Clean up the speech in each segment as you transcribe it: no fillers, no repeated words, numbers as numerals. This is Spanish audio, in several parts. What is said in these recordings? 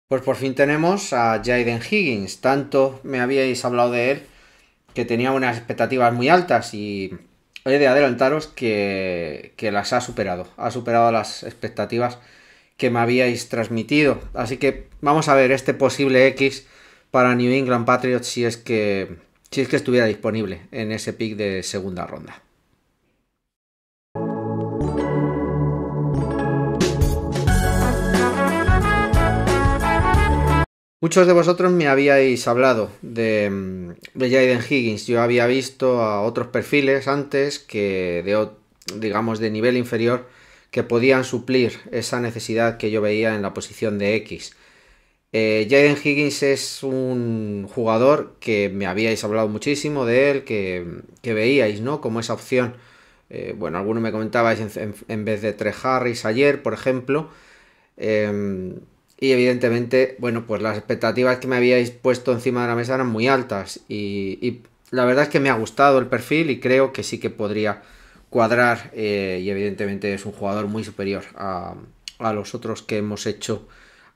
Pues por fin tenemos a Jaden Higgins. Tanto me habíais hablado de él que tenía unas expectativas muy altas y he de adelantaros que las ha superado. Ha superado las expectativas que me habíais transmitido. Así que vamos a ver este posible X para New England Patriots si es que estuviera disponible en ese pick de segunda ronda. Muchos de vosotros me habíais hablado de Jaden Higgins. Yo había visto a otros perfiles antes digamos, de nivel inferior que podían suplir esa necesidad que yo veía en la posición de X. Jaden Higgins es un jugador que me habíais hablado muchísimo de él, que veíais, ¿no? Como esa opción. Bueno, algunos me comentabais en vez de Trey Harris ayer, por ejemplo. Y evidentemente, bueno, pues las expectativas que me habíais puesto encima de la mesa eran muy altas. Y la verdad es que me ha gustado el perfil y creo que sí que podría cuadrar. Y evidentemente es un jugador muy superior a los otros que hemos hecho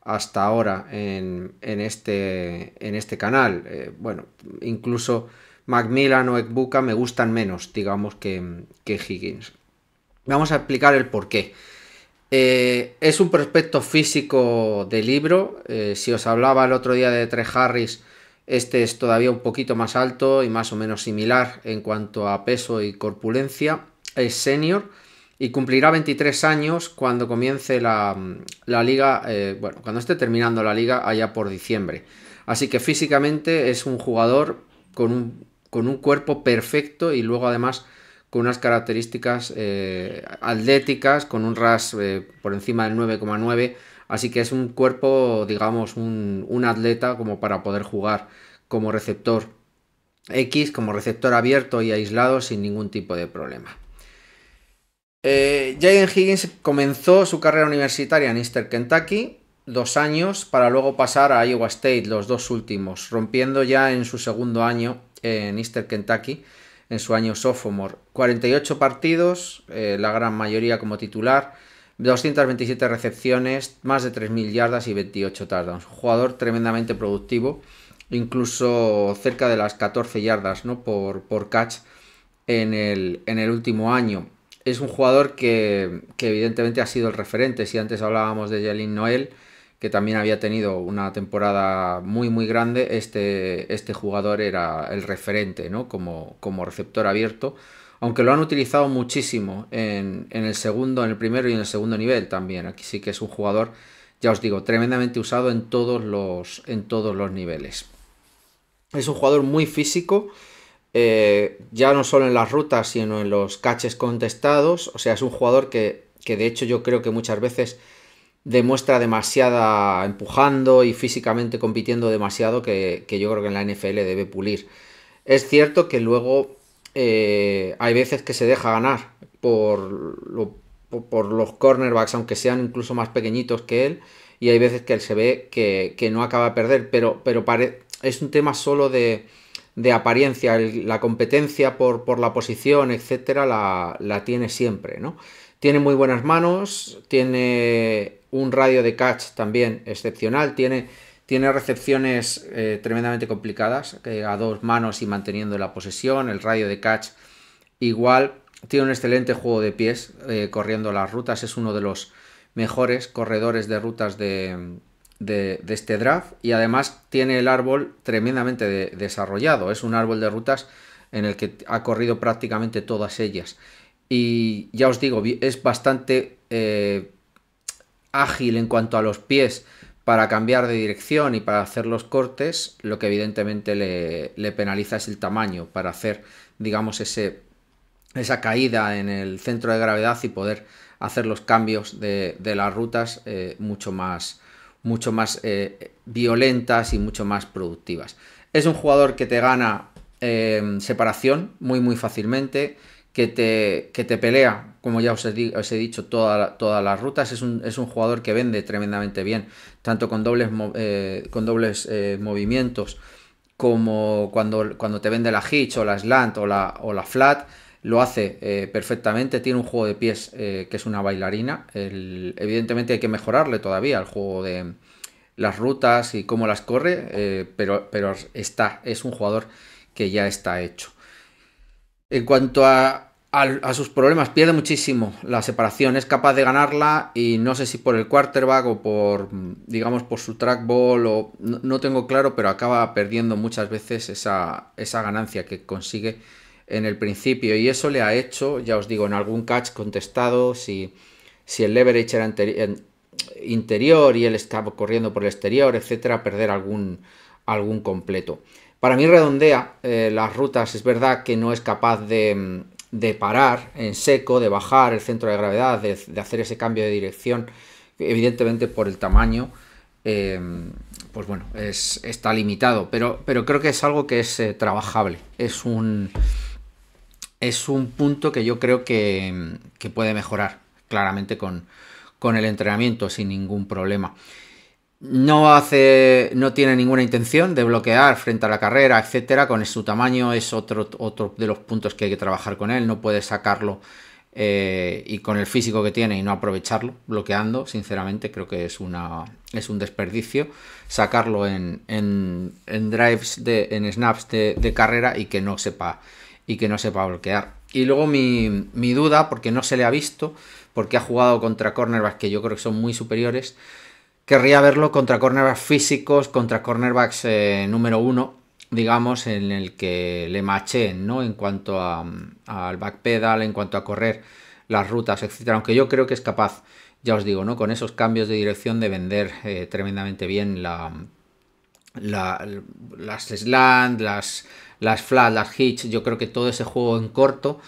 hasta ahora en este canal. Bueno, incluso Macmillan o Ekbuka me gustan menos, digamos, que Higgins. Vamos a explicar el porqué. Es un prospecto físico de libro. Si os hablaba el otro día de Trey Harris, este es todavía un poquito más alto y más o menos similar en cuanto a peso y corpulencia. Es senior y cumplirá 23 años cuando comience la liga, bueno, cuando esté terminando la liga allá por diciembre. Así que físicamente es un jugador con un cuerpo perfecto y luego además con unas características atléticas, con un RAS por encima del 9,9, así que es un cuerpo, digamos, un atleta como para poder jugar como receptor X, como receptor abierto y aislado sin ningún tipo de problema. Jaden Higgins comenzó su carrera universitaria en Eastern Kentucky, 2 años, para luego pasar a Iowa State, los dos últimos, rompiendo ya en su segundo año en Eastern Kentucky, en su año sophomore. 48 partidos, la gran mayoría como titular, 227 recepciones, más de 3.000 yardas y 28 touchdowns. Un jugador tremendamente productivo, incluso cerca de las 14 yardas, ¿no? por catch en el último año. Es un jugador que evidentemente ha sido el referente. Si antes hablábamos de Jalin Noel, que también había tenido una temporada muy muy grande, este jugador era el referente, ¿no? Como receptor abierto, aunque lo han utilizado muchísimo en el segundo, en el primero y en el segundo nivel también. Aquí sí que es un jugador, ya os digo, tremendamente usado en todos los niveles. Es un jugador muy físico, ya no solo en las rutas, sino en los catches contestados. O sea, es un jugador que de hecho yo creo que muchas veces demuestra demasiada empujando y físicamente compitiendo demasiado que yo creo que en la NFL debe pulir. Es cierto que luego hay veces que se deja ganar por los cornerbacks, aunque sean incluso más pequeñitos que él, y hay veces que él se ve que no acaba de perder, pero es un tema solo de apariencia. La competencia por la posición, etcétera, la tiene siempre, ¿no? Tiene muy buenas manos, tiene un radio de catch también excepcional, tiene recepciones tremendamente complicadas, a dos manos y manteniendo la posesión, el radio de catch igual, tiene un excelente juego de pies corriendo las rutas, es uno de los mejores corredores de rutas de este draft y además tiene el árbol tremendamente desarrollado, es un árbol de rutas en el que ha corrido prácticamente todas ellas. Y ya os digo, es bastante ágil en cuanto a los pies para cambiar de dirección y para hacer los cortes. Lo que evidentemente le penaliza es el tamaño para hacer, digamos, esa caída en el centro de gravedad y poder hacer los cambios de las rutas mucho más violentas y mucho más productivas. Es un jugador que te gana separación muy muy fácilmente, que te pelea, como ya os he dicho, todas las rutas. Es un jugador que vende tremendamente bien, tanto con dobles movimientos, como cuando te vende la hitch o la slant o la flat. Lo hace perfectamente, tiene un juego de pies que es una bailarina. Evidentemente hay que mejorarle todavía el juego las rutas y cómo las corre, pero es un jugador que ya está hecho. En cuanto a sus problemas, pierde muchísimo la separación, es capaz de ganarla y no sé si por el quarterback o por, digamos, por su trackball o no tengo claro, pero acaba perdiendo muchas veces esa ganancia que consigue en el principio y eso le ha hecho, ya os digo, en algún catch contestado, si el leverage era interior y él estaba corriendo por el exterior, etcétera, perder algún completo. Para mí redondea las rutas, es verdad que no es capaz de parar en seco, de bajar el centro de gravedad, de hacer ese cambio de dirección, evidentemente por el tamaño, pues bueno, está limitado, pero creo que es algo que es trabajable, es un punto que yo creo que puede mejorar claramente con el entrenamiento sin ningún problema. No tiene ninguna intención de bloquear frente a la carrera, etcétera. Con su tamaño es otro de los puntos que hay que trabajar con él. No puede sacarlo y con el físico que tiene y no aprovecharlo bloqueando. Sinceramente, creo que es un desperdicio sacarlo en drives, en snaps de carrera y que no sepa bloquear. Y luego mi duda, porque no se le ha visto, porque ha jugado contra cornerbacks que yo creo que son muy superiores. Querría verlo contra cornerbacks físicos, contra cornerbacks número 1, digamos, en el que le macheen, ¿no? En cuanto al backpedal, en cuanto a correr las rutas, etcétera. Aunque yo creo que es capaz, ya os digo, ¿no? Con esos cambios de dirección de vender tremendamente bien las slant, las flat, las hitch. Yo creo que todo ese juego en corto,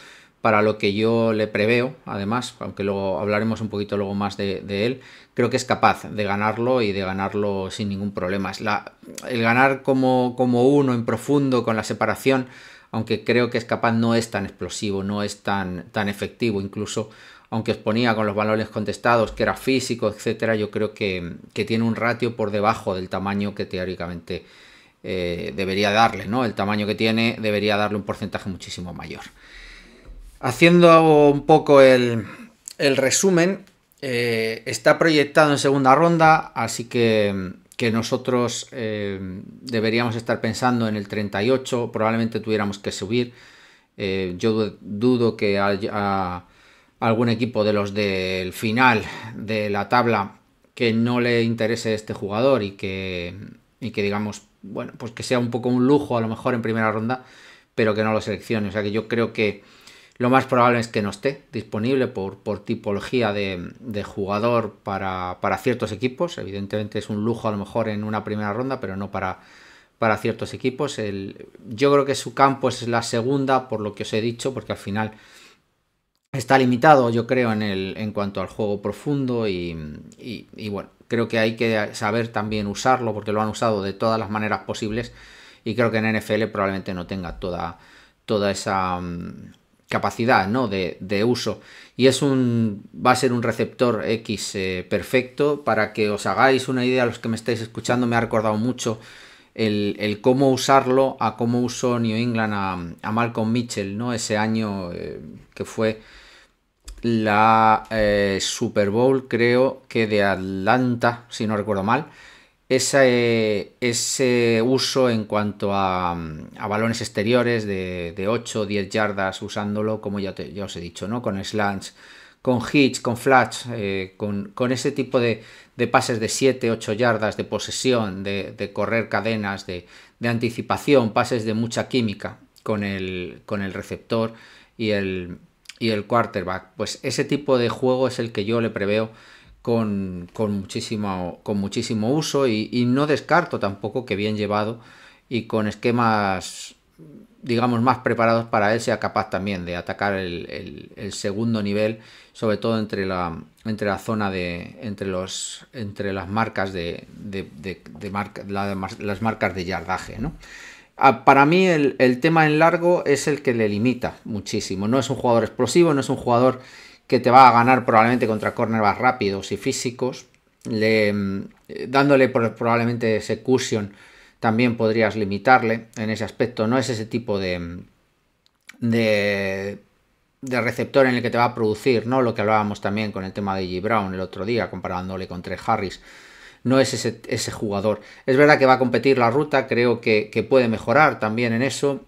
para lo que yo le preveo, además, aunque luego hablaremos un poquito luego más de él, creo que es capaz de ganarlo y de ganarlo sin ningún problema. El ganar como uno en profundo con la separación, aunque creo que es capaz, no es tan explosivo, no es tan efectivo, incluso aunque os ponía con los balones contestados, que era físico, etcétera, yo creo que tiene un ratio por debajo del tamaño que teóricamente debería darle, ¿no? El tamaño que tiene debería darle un porcentaje muchísimo mayor. Haciendo un poco el resumen, está proyectado en segunda ronda, así que nosotros deberíamos estar pensando en el 38, probablemente tuviéramos que subir. Yo dudo que haya algún equipo de los del final de la tabla que no le interese este jugador y que digamos, bueno, pues que sea un poco un lujo a lo mejor en primera ronda, pero que no lo seleccione. O sea que yo creo que lo más probable es que no esté disponible por tipología de jugador para ciertos equipos. Evidentemente es un lujo a lo mejor en una primera ronda, pero no para ciertos equipos. Yo creo que su campo es la segunda, por lo que os he dicho, porque al final está limitado, yo creo, en cuanto al juego profundo y bueno, creo que hay que saber también usarlo, porque lo han usado de todas las maneras posibles y creo que en NFL probablemente no tenga toda esa capacidad, ¿no? de uso, y va a ser un receptor X perfecto. Para que os hagáis una idea, los que me estáis escuchando, me ha recordado mucho el cómo usarlo a cómo usó New England a Malcolm Mitchell, ¿no? Ese año que fue la Super Bowl, creo que de Atlanta, si no recuerdo mal. Ese uso en cuanto a balones exteriores de 8 o 10 yardas, usándolo, como ya os he dicho, ¿no? Con slants, con hits, con flats, con ese tipo de pases de 7, 8 yardas, de posesión, de correr cadenas, de anticipación, pases de mucha química con el receptor y el quarterback. Pues ese tipo de juego es el que yo le preveo con muchísimo uso y no descarto tampoco que bien llevado y con esquemas, digamos, más preparados para él, sea capaz también de atacar el segundo nivel, sobre todo entre la zona entre las marcas las marcas de yardaje, ¿no? Para mí el tema en largo es el que le limita muchísimo. No es un jugador explosivo, no es un jugador que te va a ganar probablemente contra cornerbacks rápidos y físicos. Dándole probablemente ese cushion también podrías limitarle en ese aspecto. No es ese tipo de receptor en el que te va a producir, ¿no? Lo que hablábamos también con el tema de J. Brown el otro día, comparándole con Trey Harris. no es ese jugador. Es verdad que va a competir la ruta, creo que puede mejorar también en eso,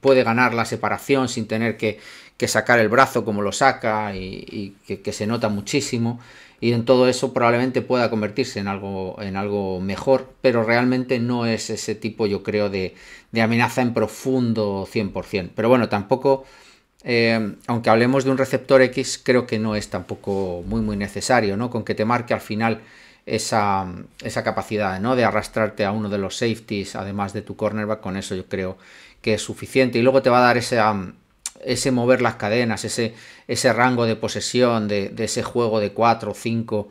puede ganar la separación sin tener que sacar el brazo como lo saca y que se nota muchísimo, y en todo eso probablemente pueda convertirse en algo mejor, pero realmente no es ese tipo, yo creo, de amenaza en profundo 100%. Pero bueno, tampoco, aunque hablemos de un receptor X, creo que no es tampoco muy necesario, ¿no? Con que te marque al final esa capacidad, ¿no? De arrastrarte a uno de los safeties, además de tu cornerback, con eso yo creo que es suficiente. Y luego te va a dar ese mover las cadenas, ese rango de posesión, de ese juego de 4 o 5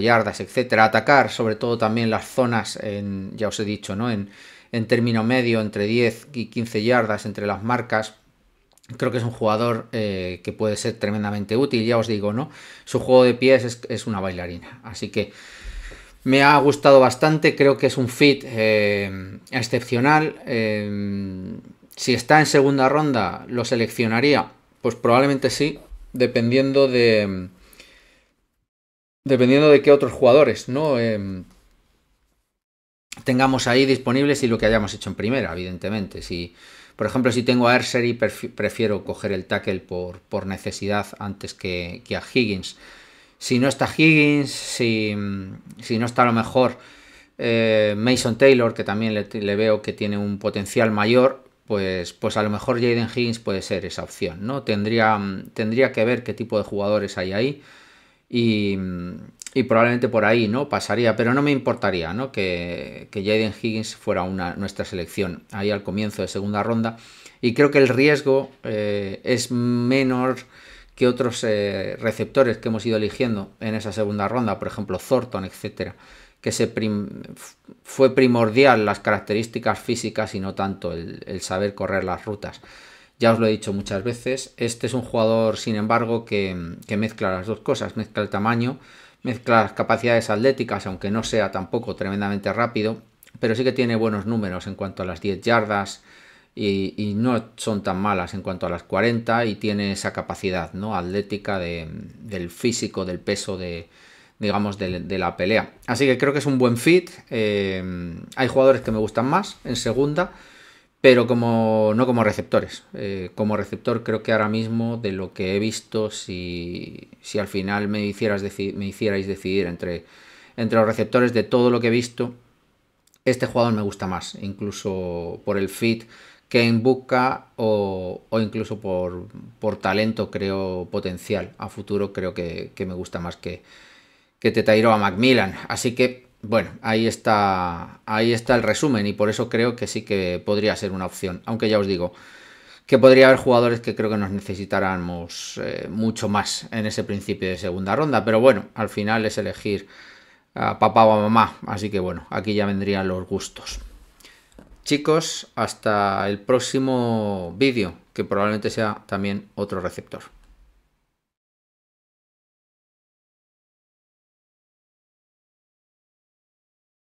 yardas, etcétera. Atacar sobre todo también las zonas, ya os he dicho, ¿no? En término medio, entre 10 y 15 yardas entre las marcas. Creo que es un jugador que puede ser tremendamente útil, ya os digo, ¿no? Su juego de pies es una bailarina, así que me ha gustado bastante, creo que es un fit excepcional. Si está en segunda ronda, ¿lo seleccionaría? Pues probablemente sí, dependiendo de qué otros jugadores, ¿no? Tengamos ahí disponibles y lo que hayamos hecho en primera, evidentemente. Si, por ejemplo, si tengo a Ersery, prefiero coger el tackle por necesidad antes que a Higgins. Si no está Higgins, si no está a lo mejor Mason Taylor, que también le veo que tiene un potencial mayor, pues a lo mejor Jaden Higgins puede ser esa opción, ¿no? Tendría que ver qué tipo de jugadores hay ahí y probablemente por ahí, ¿no? Pasaría, pero no me importaría, ¿no? Que Jaden Higgins fuera nuestra selección ahí al comienzo de segunda ronda, y creo que el riesgo es menor que otros receptores que hemos ido eligiendo en esa segunda ronda, por ejemplo Thornton, etcétera, que fue primordial las características físicas y no tanto el saber correr las rutas. Ya os lo he dicho muchas veces, este es un jugador, sin embargo, que mezcla las dos cosas, mezcla el tamaño, mezcla las capacidades atléticas, aunque no sea tampoco tremendamente rápido, pero sí que tiene buenos números en cuanto a las 10 yardas, y no son tan malas en cuanto a las 40, y tiene esa capacidad, ¿no? Atlética del físico, del peso, digamos, de la pelea. Así que creo que es un buen fit. Hay jugadores que me gustan más en segunda, pero no como receptores. Como receptor creo que ahora mismo, de lo que he visto, si al final me hicierais decidir entre los receptores de todo lo que he visto, este jugador me gusta más, incluso por el fit que en busca o incluso por talento, creo, potencial a futuro. Creo que me gusta más que Tyrone Macmillan. Así que, bueno, ahí está el resumen, y por eso creo que sí que podría ser una opción. Aunque ya os digo que podría haber jugadores que creo que nos necesitáramos mucho más en ese principio de segunda ronda. Pero bueno, al final es elegir a papá o a mamá. Así que bueno, aquí ya vendrían los gustos. Chicos, hasta el próximo vídeo, que probablemente sea también otro receptor.